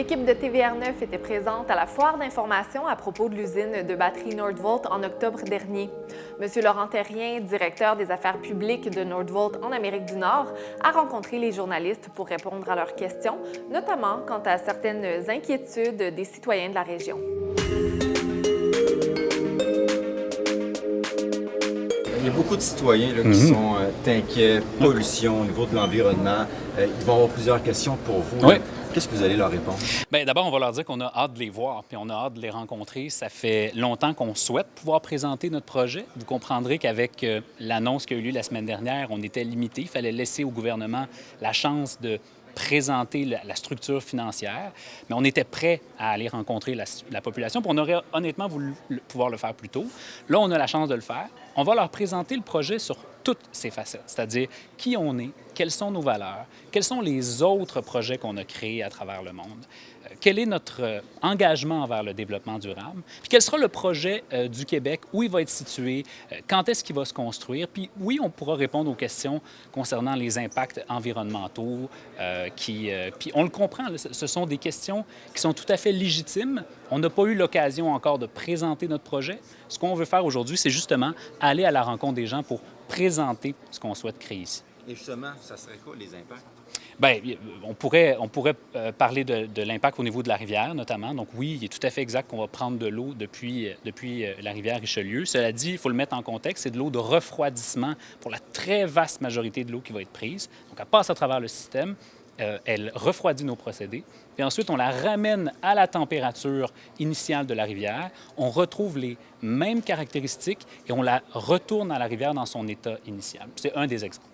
L'équipe de TVR9 était présente à la foire d'information à propos de l'usine de batterie Nordvolt en octobre dernier. Monsieur Laurent Terrien, directeur des affaires publiques de Nordvolt en Amérique du Nord, a rencontré les journalistes pour répondre à leurs questions, notamment quant à certaines inquiétudes des citoyens de la région. Il y a beaucoup de citoyens là, qui sont inquiets, pollution au niveau de l'environnement. Ils vont avoir plusieurs questions pour vous. Oui. Qu'est-ce que vous allez leur répondre? Bien, d'abord, on va leur dire qu'on a hâte de les voir, puis on a hâte de les rencontrer. Ça fait longtemps qu'on souhaite pouvoir présenter notre projet. Vous comprendrez qu'avec l'annonce qui a eu lieu la semaine dernière, on était limité. Il fallait laisser au gouvernement la chance de présenter la structure financière, mais on était prêt à aller rencontrer la population, puis on aurait honnêtement voulu pouvoir le faire plus tôt. Là, on a la chance de le faire. On va leur présenter le projet sur toutes ses facettes, c'est-à-dire qui on est, quelles sont nos valeurs, quels sont les autres projets qu'on a créés à travers le monde, quel est notre engagement envers le développement durable, puis quel sera le projet du Québec, où il va être situé, quand est-ce qu'il va se construire, puis oui, on pourra répondre aux questions concernant les impacts environnementaux, puis on le comprend, là, ce sont des questions qui sont tout à fait légitimes. On n'a pas eu l'occasion encore de présenter notre projet. Ce qu'on veut faire aujourd'hui, c'est justement aller à la rencontre des gens pour présenter ce qu'on souhaite créer ici. Et justement, ça serait quoi les impacts? Bien, on pourrait parler de l'impact au niveau de la rivière, notamment. Donc oui, il est tout à fait exact qu'on va prendre de l'eau depuis la rivière Richelieu. Cela dit, il faut le mettre en contexte, c'est de l'eau de refroidissement pour la très vaste majorité de l'eau qui va être prise. Donc elle passe à travers le système, elle refroidit nos procédés, puis ensuite on la ramène à la température initiale de la rivière. On retrouve les mêmes caractéristiques et on la retourne à la rivière dans son état initial. C'est un des exemples.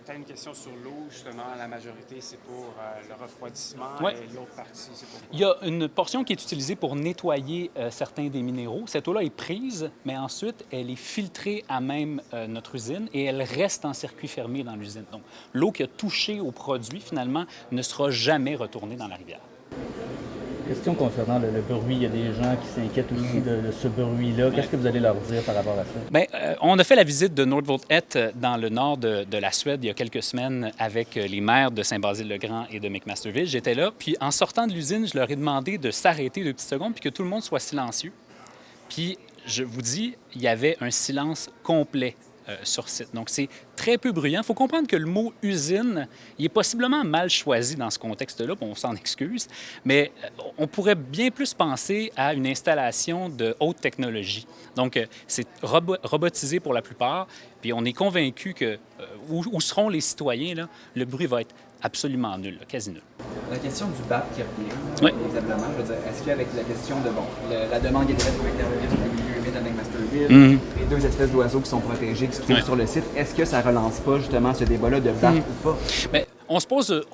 Tu as une question sur l'eau, justement. La majorité, c'est pour le refroidissement Ouais. et l'autre partie, c'est pour quoi? Il y a une portion qui est utilisée pour nettoyer certains des minéraux. Cette eau-là est prise, mais ensuite, elle est filtrée à même notre usine et elle reste en circuit fermé dans l'usine. Donc, l'eau qui a touché au produit, finalement, ne sera jamais retournée dans la rivière. Question concernant le bruit. Il y a des gens qui s'inquiètent aussi de ce bruit-là. Qu'est-ce que vous allez leur dire par rapport à ça? Bien, on a fait la visite de Nordvolt 1 dans le nord de la Suède il y a quelques semaines avec les maires de Saint-Basile-le-Grand et de McMasterville. J'étais là, puis en sortant de l'usine, je leur ai demandé de s'arrêter 2 petites secondes puis que tout le monde soit silencieux. Puis, je vous dis, il y avait un silence complet sur site. Donc, c'est très peu bruyant. Il faut comprendre que le mot « usine », il est possiblement mal choisi dans ce contexte-là, puis on s'en excuse, mais on pourrait bien plus penser à une installation de haute technologie. Donc, c'est robotisé pour la plupart, puis on est convaincu que où seront les citoyens, là, le bruit va être absolument nul, là, quasi nul. La question du BAP qui revient, Oui. évidemment, je veux dire, est-ce qu'avec la question de, la demande qui est faite pour intervenir sur le milieu humide à McMasterville, les 2 espèces d'oiseaux qui sont protégées, qui se trouvent sur le site, est-ce que ça relance pas justement ce débat-là de BAP ou pas? Bien, on se pose...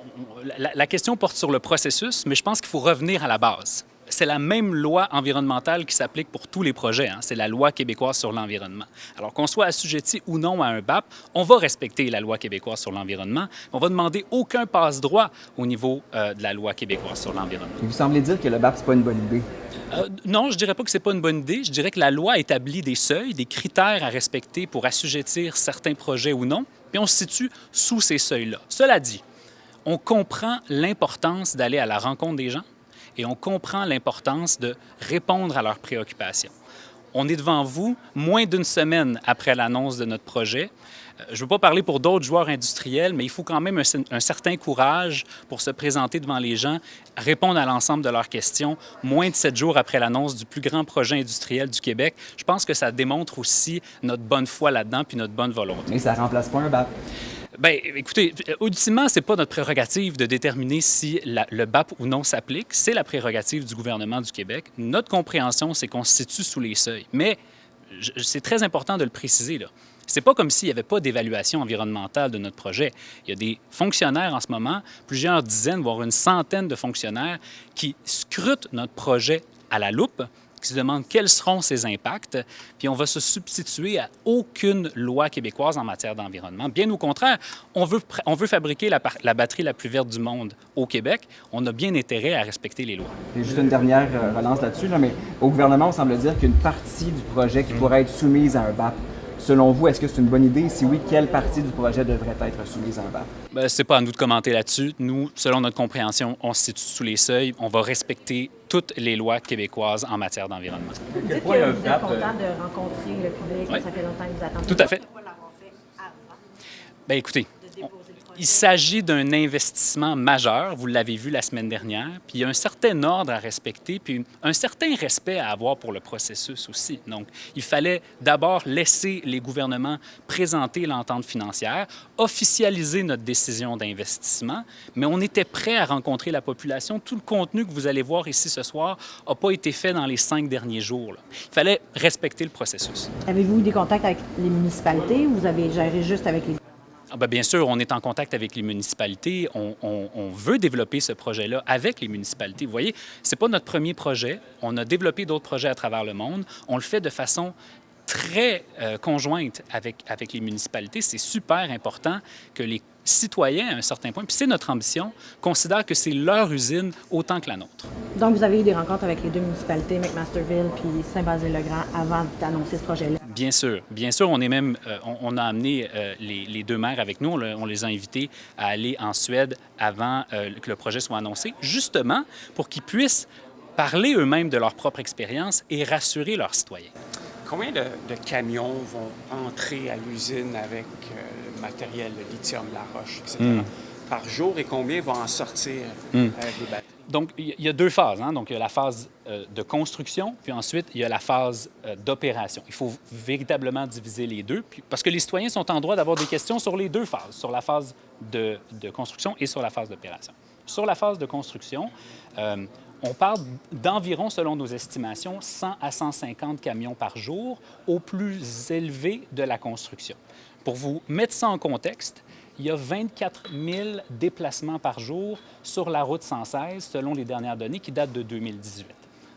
la question porte sur le processus, mais je pense qu'il faut revenir à la base. C'est la même loi environnementale qui s'applique pour tous les projets. Hein? C'est la loi québécoise sur l'environnement. Alors qu'on soit assujetti ou non à un BAP, on va respecter la loi québécoise sur l'environnement. On va demander aucun passe-droit au niveau de la loi québécoise sur l'environnement. Vous semblez dire que le BAP, c'est pas une bonne idée. Non, je dirais pas que c'est pas une bonne idée. Je dirais que la loi établit des seuils, des critères à respecter pour assujettir certains projets ou non, puis on se situe sous ces seuils-là. Cela dit, on comprend l'importance d'aller à la rencontre des gens et on comprend l'importance de répondre à leurs préoccupations. On est devant vous moins d'1 semaine après l'annonce de notre projet. Je ne veux pas parler pour d'autres joueurs industriels, mais il faut quand même un certain courage pour se présenter devant les gens, répondre à l'ensemble de leurs questions, moins de 7 jours après l'annonce du plus grand projet industriel du Québec. Je pense que ça démontre aussi notre bonne foi là-dedans puis notre bonne volonté. Mais ça remplace pas un BAP. Bien, écoutez, ultimement, ce n'est pas notre prérogative de déterminer si le BAP ou non s'applique. C'est la prérogative du gouvernement du Québec. Notre compréhension, c'est qu'on se situe sous les seuils. Mais c'est très important de le préciser, là. C'est pas comme s'il n'y avait pas d'évaluation environnementale de notre projet. Il y a des fonctionnaires en ce moment, plusieurs dizaines, voire une centaine de fonctionnaires qui scrutent notre projet à la loupe, qui se demandent quels seront ses impacts, puis on va se substituer à aucune loi québécoise en matière d'environnement. Bien au contraire, on veut fabriquer la batterie la plus verte du monde au Québec. On a bien intérêt à respecter les lois. Et juste une dernière relance là-dessus, mais au gouvernement, on semble dire qu'une partie du projet qui pourrait être soumise à un BAP Selon vous, est-ce que c'est une bonne idée? Si oui, quelle partie du projet devrait être soumise en vote? Bien, c'est pas à nous de commenter là-dessus. Nous, selon notre compréhension, on se situe sous les seuils. On va respecter toutes les lois québécoisoises en matière d'environnement. Vous dites que vous êtes content de rencontrer le public, Oui. ça fait longtemps que vous attendez. Tout à fait. Bien, écoutez, il s'agit d'un investissement majeur, vous l'avez vu la semaine dernière, puis il y a un certain ordre à respecter, puis un certain respect à avoir pour le processus aussi. Donc, il fallait d'abord laisser les gouvernements présenter l'entente financière, officialiser notre décision d'investissement, mais on était prêt à rencontrer la population. Tout le contenu que vous allez voir ici ce soir n'a pas été fait dans les 5 derniers jours, là. Il fallait respecter le processus. Avez-vous eu des contacts avec les municipalités ou vous avez géré juste avec les... Ah bien, bien sûr, on est en contact avec les municipalités. On veut développer ce projet-là avec les municipalités. Vous voyez, ce n'est pas notre premier projet. On a développé d'autres projets à travers le monde. On le fait de façon très conjointe avec les municipalités. C'est super important que les citoyens, à un certain point, puis c'est notre ambition, considèrent que c'est leur usine autant que la nôtre. Donc, vous avez eu des rencontres avec les deux municipalités, McMasterville puis Saint-Basile-le-Grand, avant d'annoncer ce projet-là? Bien sûr. Bien sûr, on est même, on a amené les deux maires avec nous. On les a invités à aller en Suède avant que le projet soit annoncé, justement pour qu'ils puissent parler eux-mêmes de leur propre expérience et rassurer leurs citoyens. Combien de camions vont entrer à l'usine avec le matériel, le lithium, la roche, etc., par jour et combien vont en sortir des batteries? Donc, il y a deux phases. Hein? Donc, il y a la phase de construction, puis ensuite, il y a la phase d'opération. Il faut véritablement diviser les deux, parce que les citoyens sont en droit d'avoir des questions sur les deux phases, sur la phase de construction et sur la phase d'opération. Sur la phase de construction, on parle d'environ, selon nos estimations, 100 à 150 camions par jour au plus élevé de la construction. Pour vous mettre ça en contexte, il y a 24 000 déplacements par jour sur la route 116, selon les dernières données qui datent de 2018.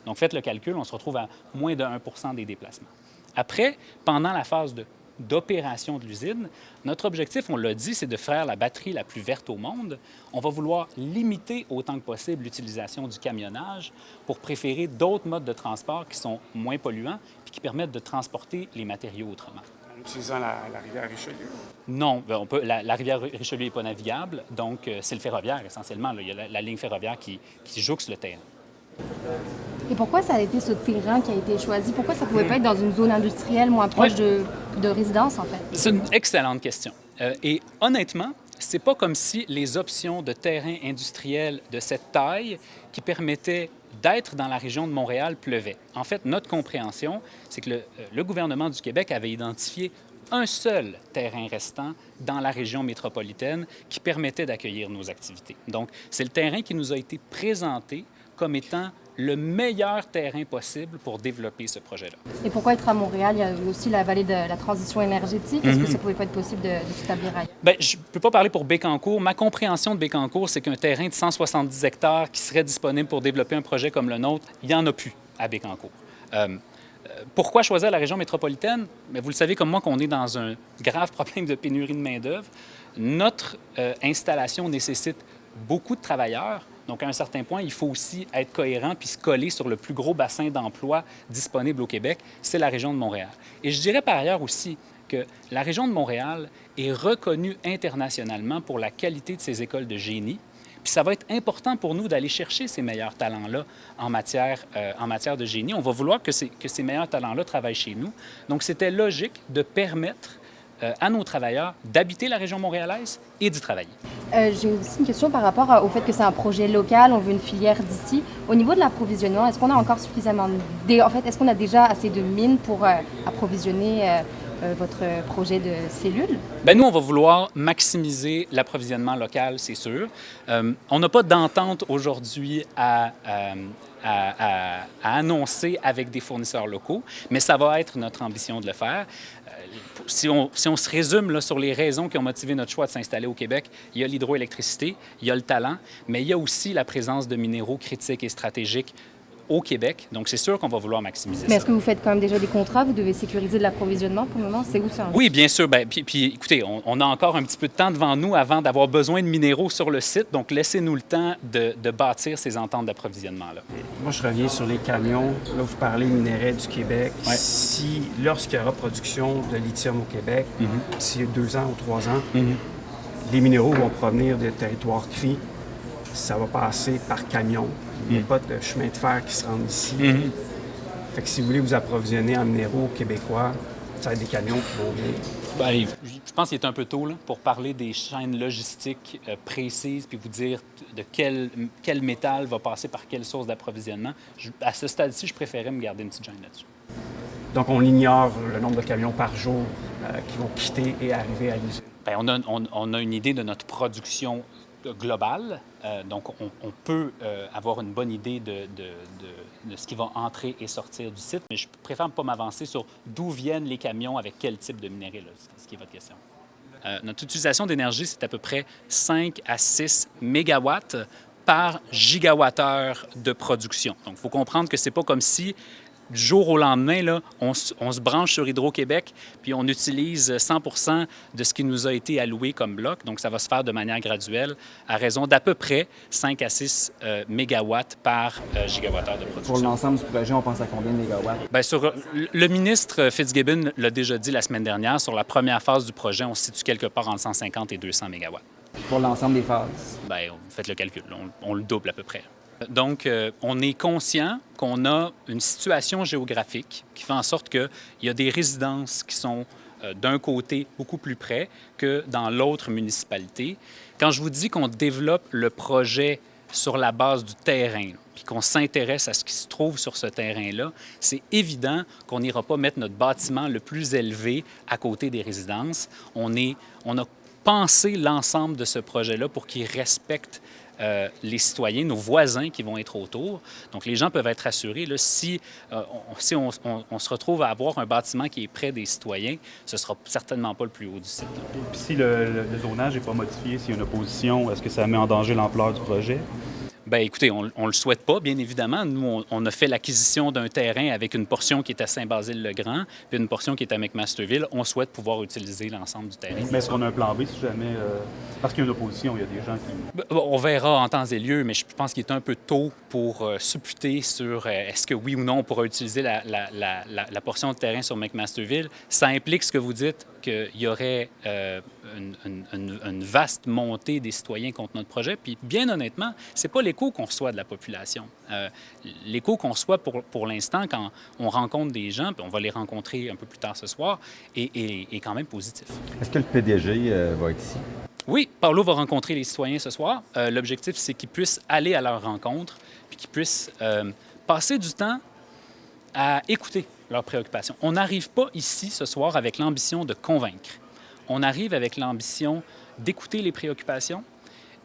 Donc, faites le calcul, on se retrouve à moins de 1 des déplacements. Après, pendant la phase d'opération de l'usine, notre objectif, on l'a dit, c'est de faire la batterie la plus verte au monde. On va vouloir limiter autant que possible l'utilisation du camionnage pour préférer d'autres modes de transport qui sont moins polluants et qui permettent de transporter les matériaux autrement. En utilisant la rivière Richelieu? Non, la rivière Richelieu n'est pas navigable, donc c'est le ferroviaire essentiellement. Là. Il y a la ligne ferroviaire qui jouxte le terrain. Et pourquoi ça a été ce terrain qui a été choisi? Pourquoi ça ne pouvait pas être dans une zone industrielle moins proche de résidence, en fait? C'est une excellente question. Et honnêtement, c'est pas comme si les options de terrain industriel de cette taille qui permettaient d'être dans la région de Montréal pleuvaient. En fait, notre compréhension, c'est que le gouvernement du Québec avait identifié un seul terrain restant dans la région métropolitaine qui permettait d'accueillir nos activités. Donc, c'est le terrain qui nous a été présenté comme étant le meilleur terrain possible pour développer ce projet-là. Et pourquoi être à Montréal? Il y a aussi la vallée de la transition énergétique. Est-ce que ça ne pouvait pas être possible de s'établir ailleurs? Bien, je ne peux pas parler pour Bécancour. Ma compréhension de Bécancour, c'est qu'un terrain de 170 hectares qui serait disponible pour développer un projet comme le nôtre, il n'y en a plus à Bécancour. Pourquoi choisir la région métropolitaine? Bien, vous le savez comme moi qu'on est dans un grave problème de pénurie de main-d'œuvre. Notre installation nécessite beaucoup de travailleurs. Donc, à un certain point, il faut aussi être cohérent puis se coller sur le plus gros bassin d'emploi disponible au Québec, c'est la région de Montréal. Et je dirais par ailleurs aussi que la région de Montréal est reconnue internationalement pour la qualité de ses écoles de génie. Puis ça va être important pour nous d'aller chercher ces meilleurs talents-là en matière de génie. On va vouloir que ces meilleurs talents-là travaillent chez nous. Donc, c'était logique de permettre à nos travailleurs d'habiter la région montréalaise et d'y travailler. J'ai aussi une question par rapport au fait que c'est un projet local, on veut une filière d'ici. Au niveau de l'approvisionnement, est-ce qu'on a encore suffisamment... est-ce qu'on a déjà assez de mines pour approvisionner votre projet de cellules? Bien, nous, on va vouloir maximiser l'approvisionnement local, c'est sûr. On n'a pas d'entente aujourd'hui à annoncer avec des fournisseurs locaux, mais ça va être notre ambition de le faire. Si on se résume là, sur les raisons qui ont motivé notre choix de s'installer au Québec, il y a l'hydroélectricité, il y a le talent, mais il y a aussi la présence de minéraux critiques et stratégiques au Québec. Donc, c'est sûr qu'on va vouloir maximiser Mais ça. est-ce que vous faites quand même déjà des contrats? Vous devez sécuriser de l'approvisionnement pour le moment? C'est où ça? Oui, bien sûr. Puis, écoutez, on a encore un petit peu de temps devant nous avant d'avoir besoin de minéraux sur le site. Donc, laissez-nous le temps de bâtir ces ententes d'approvisionnement-là. Moi, je reviens sur les camions. Là, vous parlez minerais du Québec. Ouais. Si, lorsqu'il y aura production de lithium au Québec, d'ici 2 ans ou 3 ans, les minéraux vont provenir des territoires CRI. Ça va passer par camion. Il n'y a pas de chemin de fer qui se rend ici. Fait que si vous voulez vous approvisionner en minéraux québécois, ça va être des camions qui vont venir. Bien, je pense qu'il est un peu tôt là, pour parler des chaînes logistiques précises puis vous dire de quel métal va passer par quelle source d'approvisionnement. À ce stade-ci, je préférais me garder une petite gêne là-dessus. Donc, on ignore le nombre de camions par jour qui vont quitter et arriver à l'usine. Bien, on a une idée de notre production globale. Donc, on peut avoir une bonne idée de ce qui va entrer et sortir du site, mais je préfère ne pas m'avancer sur d'où viennent les camions avec quel type de minerai, là, ce qui est votre question. Notre utilisation d'énergie, c'est à peu près 5 à 6 mégawatts par gigawattheure de production. Donc, il faut comprendre que ce n'est pas comme si du jour au lendemain, là, on se branche sur Hydro-Québec puis on utilise 100 de ce qui nous a été alloué comme bloc. Donc, ça va se faire de manière graduelle à raison d'à peu près 5 à 6 mégawatts par gigawattheure de production. Pour l'ensemble du projet, on pense à combien de mégawatts? Bien, le ministre Fitzgibbon l'a déjà dit la semaine dernière, sur la première phase du projet, on se situe quelque part entre 150 et 200 mégawatts. Pour l'ensemble des phases? Bien, faites le calcul, on le double à peu près. Donc, on est conscient qu'on a une situation géographique qui fait en sorte qu'il y a des résidences qui sont d'un côté beaucoup plus près que dans l'autre municipalité. Quand je vous dis qu'on développe le projet sur la base du terrain, puis qu'on s'intéresse à ce qui se trouve sur ce terrain-là, c'est évident qu'on n'ira pas mettre notre bâtiment le plus élevé à côté des résidences. On a pensé l'ensemble de ce projet-là pour qu'il respecte les citoyens, nos voisins qui vont être autour. Donc, les gens peuvent être assurés. Là, si on se retrouve à avoir un bâtiment qui est près des citoyens, ce ne sera certainement pas le plus haut du site. Puis si le zonage n'est pas modifié, s'il y a une opposition, est-ce que ça met en danger l'ampleur du projet? Bien, écoutez, on ne le souhaite pas, bien évidemment. Nous, on a fait l'acquisition d'un terrain avec une portion qui est à Saint-Basile-le-Grand puis une portion qui est à McMasterville. On souhaite pouvoir utiliser l'ensemble du terrain. Mais est-ce qu'on a un plan B si jamais... Parce qu'il y a une opposition, il y a des gens qui... On verra en temps et lieu, mais je pense qu'il est un peu tôt pour supputer sur est-ce que oui ou non on pourra utiliser la portion de terrain sur McMasterville. Ça implique ce que vous dites, qu'il y aurait une vaste montée des citoyens contre notre projet. Puis bien honnêtement, c'est pas l'écho qu'on reçoit de la population. L'écho qu'on reçoit pour l'instant quand on rencontre des gens, puis on va les rencontrer un peu plus tard ce soir, est quand même positif. Est-ce que le PDG va être ici? Oui, Paulo va rencontrer les citoyens ce soir. L'objectif, c'est qu'ils puissent aller à leur rencontre puis qu'ils puissent passer du temps à écouter leurs préoccupations. On n'arrive pas ici ce soir avec l'ambition de convaincre. On arrive avec l'ambition d'écouter les préoccupations,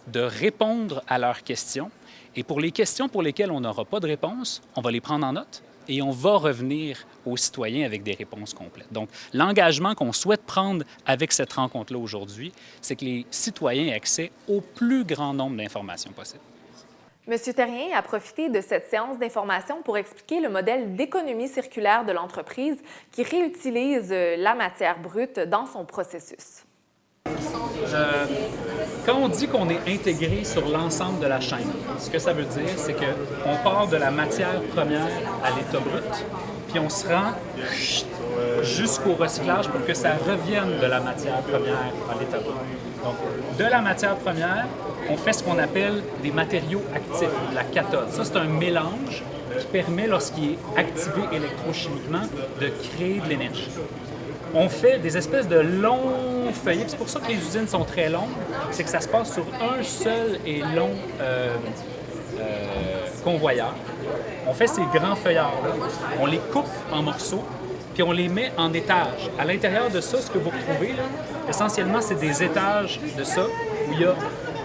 de répondre à leurs questions. Et pour les questions pour lesquelles on n'aura pas de réponse, on va les prendre en note et on va revenir aux citoyens avec des réponses complètes. Donc, l'engagement qu'on souhaite prendre avec cette rencontre-là aujourd'hui, c'est que les citoyens aient accès au plus grand nombre d'informations possibles. M. Terrien a profité de cette séance d'information pour expliquer le modèle d'économie circulaire de l'entreprise qui réutilise la matière brute dans son processus. Quand on dit qu'on est intégré sur l'ensemble de la chaîne, ce que ça veut dire, c'est qu'on part de la matière première à l'état brut, puis on se rend jusqu'au recyclage pour que ça revienne de la matière première à l'état brut. Donc, de la matière première, on fait ce qu'on appelle des matériaux actifs, la cathode. Ça, c'est un mélange qui permet, lorsqu'il est activé électrochimiquement, de créer de l'énergie. On fait des espèces de longs feuillets. C'est pour ça que les usines sont très longues. C'est que ça se passe sur un seul et long convoyeur. On fait ces grands feuillards-là. On les coupe en morceaux, puis on les met en étages. À l'intérieur de ça, ce que vous retrouvez, là, essentiellement, c'est des étages de ça, où il y a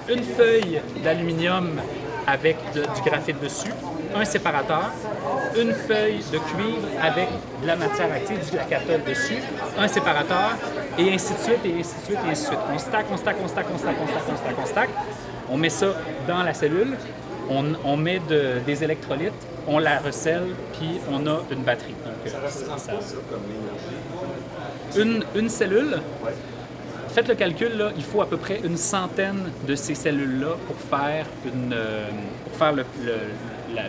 une feuille d'aluminium avec du graphite dessus, un séparateur, une feuille de cuivre avec de la matière active, de la cathode dessus, un séparateur, et ainsi de suite, et ainsi de suite, et ainsi de suite. On stack. On met ça dans la cellule. on met des électrolytes, on la recèle, puis on a une batterie. Donc, une cellule, faites le calcul, là, il faut à peu près une centaine de ces cellules-là pour faire,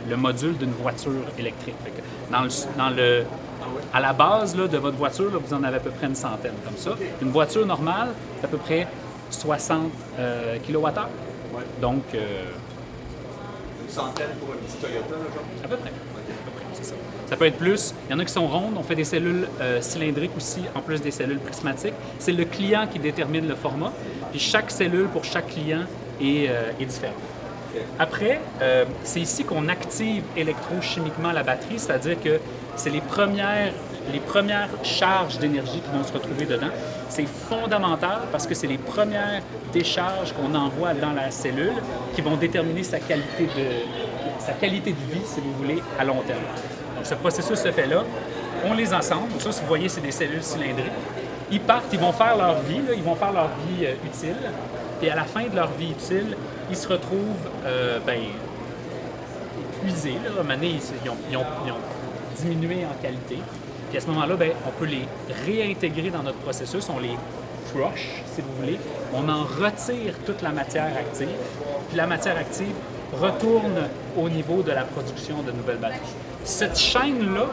le module d'une voiture électrique. Fait que à la base là, de votre voiture, là, vous en avez à peu près une centaine comme ça. Une voiture normale, c'est à peu près 60 kWh. Donc, une centaine pour un petit Toyota, là, genre? À peu près, c'est ça. Ça peut être plus. Il y en a qui sont rondes. On fait des cellules cylindriques aussi, en plus des cellules prismatiques. C'est le client qui détermine le format. Puis chaque cellule pour chaque client est différente. Après, c'est ici qu'on active électrochimiquement la batterie, c'est-à-dire que c'est les premières charges d'énergie qui vont se retrouver dedans. C'est fondamental parce que c'est les premières décharges qu'on envoie dans la cellule qui vont déterminer sa qualité de vie, si vous voulez, à long terme. Donc, ce processus se fait là. On les assemble. Donc ça, si vous voyez, c'est des cellules cylindriques. Ils partent, ils vont faire leur vie, là, ils vont faire leur vie utile. Puis à la fin de leur vie utile, ils se retrouvent épuisés. Là. À un moment donné, ils ont diminué en qualité. Puis à ce moment-là, on peut les réintégrer dans notre processus. On les crush, si vous voulez. On en retire toute la matière active. Puis la matière active retourne au niveau de la production de nouvelles batteries. Cette chaîne-là,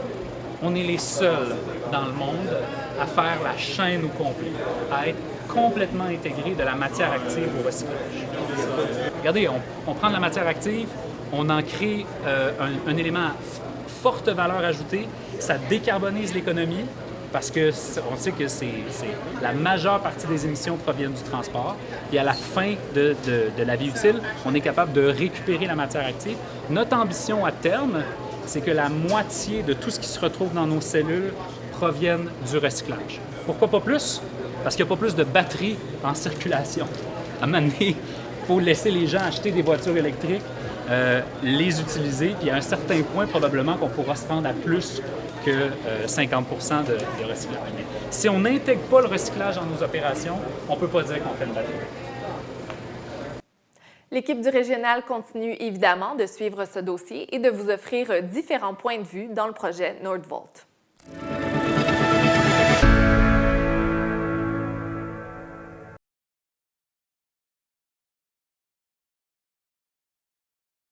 on est les seuls dans le monde à faire la chaîne au complet, à être complètement intégré de la matière active au recyclage. Regardez, on prend de la matière active, on en crée un élément à forte valeur ajoutée, ça décarbonise l'économie parce qu'on sait que la majeure partie des émissions proviennent du transport. Et à la fin de la vie utile, on est capable de récupérer la matière active. Notre ambition à terme, c'est que la moitié de tout ce qui se retrouve dans nos cellules provienne du recyclage. Pourquoi pas plus? Parce qu'il n'y a pas plus de batteries en circulation. À un moment donné, il faut laisser les gens acheter des voitures électriques, les utiliser, puis à un certain point, probablement qu'on pourra se rendre à plus que 50 de recyclage. Mais si on n'intègre pas le recyclage dans nos opérations, on ne peut pas dire qu'on fait une batterie. L'équipe du Régional continue évidemment de suivre ce dossier et de vous offrir différents points de vue dans le projet Nordvolt.